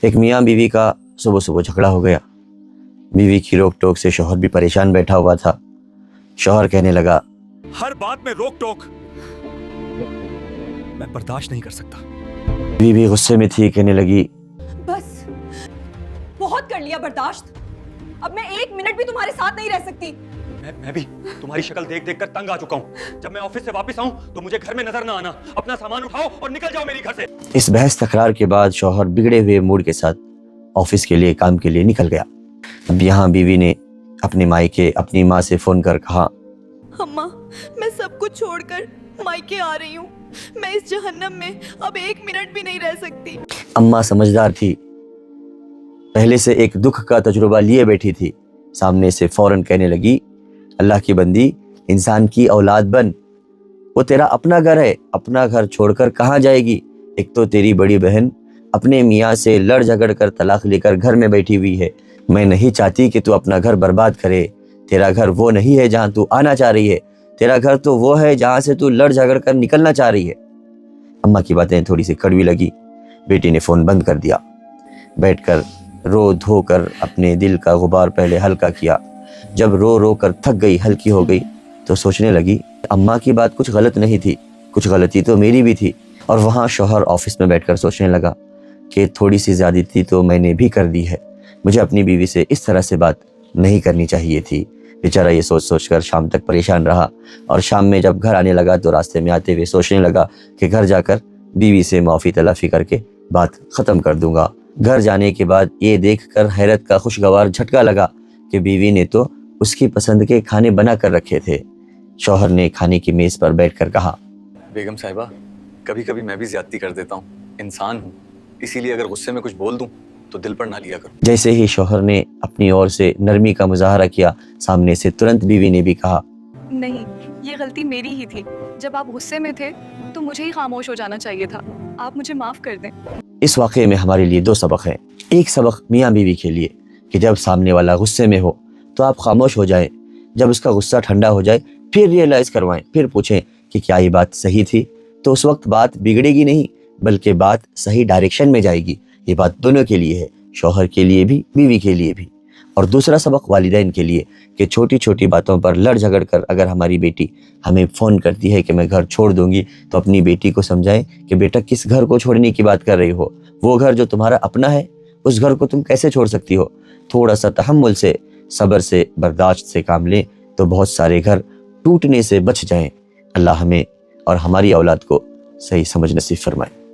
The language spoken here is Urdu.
ایک میاں بیوی کا صبح صبح جھگڑا ہو گیا. بیوی کی روک ٹوک سے شوہر بھی پریشان بیٹھا ہوا تھا. شوہر کہنے لگا ہر بات میں روک ٹوک میں برداشت نہیں کر سکتا. بیوی بھی غصے میں تھی, کہنے لگی بس بہت کر لیا برداشت, اب میں ایک منٹ بھی تمہارے ساتھ نہیں رہ سکتی. میں بھی تمہاری شکل دیکھ دیکھ کر تنگ آ چکا ہوں. جب میں آفس سے واپس آؤں تو مجھے گھر میں نظر نہ آنا. اپنا سامان اٹھاؤ اور نکل جاؤ میری گھر سے. اس بحث تکرار کے بعد شوہر بگڑے ہوئے موڈ کے ساتھ آفس کے لیے کام کے لیے نکل گیا. اب یہاں بیوی نے اپنے مائکے اپنی ماں سے فون کر کہا اماں, میں سب کچھ چھوڑ کر مائکے آ رہی ہوں. میں اس جہنم میں اب ایک منٹ بھی نہیں رہ سکتی. اماں سمجھدار تھی, پہلے سے ایک دکھ کا تجربہ لیے بیٹھی تھی. سامنے سے فوراً کہنے لگی اللہ کی بندی, انسان کی اولاد بن, وہ تیرا اپنا گھر ہے, اپنا گھر چھوڑ کر کہاں جائے گی؟ ایک تو تیری بڑی بہن اپنے میاں سے لڑ جھگڑ کر طلاق لے کر گھر میں بیٹھی ہوئی ہے. میں نہیں چاہتی کہ تو اپنا گھر برباد کرے. تیرا گھر وہ نہیں ہے جہاں تو آنا چاہ رہی ہے, تیرا گھر تو وہ ہے جہاں سے تو لڑ جھگڑ کر نکلنا چاہ رہی ہے. اماں کی باتیں تھوڑی سی کڑوی لگی. بیٹی نے فون بند کر دیا. بیٹھ کر رو دھو کر اپنے دل کا غبار پہلے ہلکا کیا. جب رو رو کر تھک گئی, ہلکی ہو گئی, تو سوچنے لگی اماں کی بات کچھ غلط نہیں تھی, کچھ غلطی تو میری بھی تھی. اور وہاں شوہر آفس میں بیٹھ کر سوچنے لگا کہ تھوڑی سی زیادتی تو میں نے بھی کر دی ہے. مجھے اپنی بیوی سے اس طرح سے بات نہیں کرنی چاہیے تھی. بیچارہ یہ سوچ سوچ کر شام تک پریشان رہا, اور شام میں جب گھر آنے لگا تو راستے میں آتے ہوئے سوچنے لگا کہ گھر جا کر بیوی سے معافی تلافی کر کے بات ختم کر دوں گا. گھر جانے کے بعد یہ دیکھ کر حیرت کا خوشگوار جھٹکا لگا کہ بیوی نے تو اس کی پسند کے کھانے بنا کر رکھے تھے. شوہر نے کھانے کی میز پر بیٹھ کر کہا بیگم صاحبہ, کبھی کبھی میں بھی زیادتی کر دیتا ہوں, انسان ہوں, اسی لیے اگر غصے میں کچھ بول دوں تو دل پر نہ لیا کرو. جیسے ہی شوہر نے اپنی اور سے نرمی کا مظاہرہ کیا, سامنے سے ترنت بیوی نے بھی کہا نہیں, یہ غلطی میری ہی تھی. جب آپ غصے میں تھے تو مجھے ہی خاموش ہو جانا چاہیے تھا. آپ مجھے معاف کر دیں. اس واقعے میں ہمارے لیے دو سبق ہیں. ایک سبق میاں بیوی کے لیے کہ جب سامنے والا غصے میں ہو تو آپ خاموش ہو جائیں. جب اس کا غصہ ٹھنڈا ہو جائے پھر ریئلائز کروائیں, پھر پوچھیں کہ کیا یہ بات صحیح تھی. تو اس وقت بات بگڑے گی نہیں, بلکہ بات صحیح ڈائریکشن میں جائے گی. یہ بات دونوں کے لیے ہے, شوہر کے لیے بھی, بیوی کے لیے بھی. اور دوسرا سبق والدین کے لیے کہ چھوٹی چھوٹی باتوں پر لڑ جھگڑ کر اگر ہماری بیٹی ہمیں فون کرتی ہے کہ میں گھر چھوڑ دوں گی, تو اپنی بیٹی کو سمجھائیں کہ بیٹا کس گھر کو چھوڑنے کی بات کر رہی ہو. وہ گھر جو تمہارا اپنا ہے, اس گھر کو تم کیسے چھوڑ سکتی ہو. تھوڑا سا تحمل سے, صبر سے, برداشت سے کام لیں تو بہت سارے گھر ٹوٹنے سے بچ جائیں. اللہ ہمیں اور ہماری اولاد کو صحیح سمجھ نصیب فرمائے.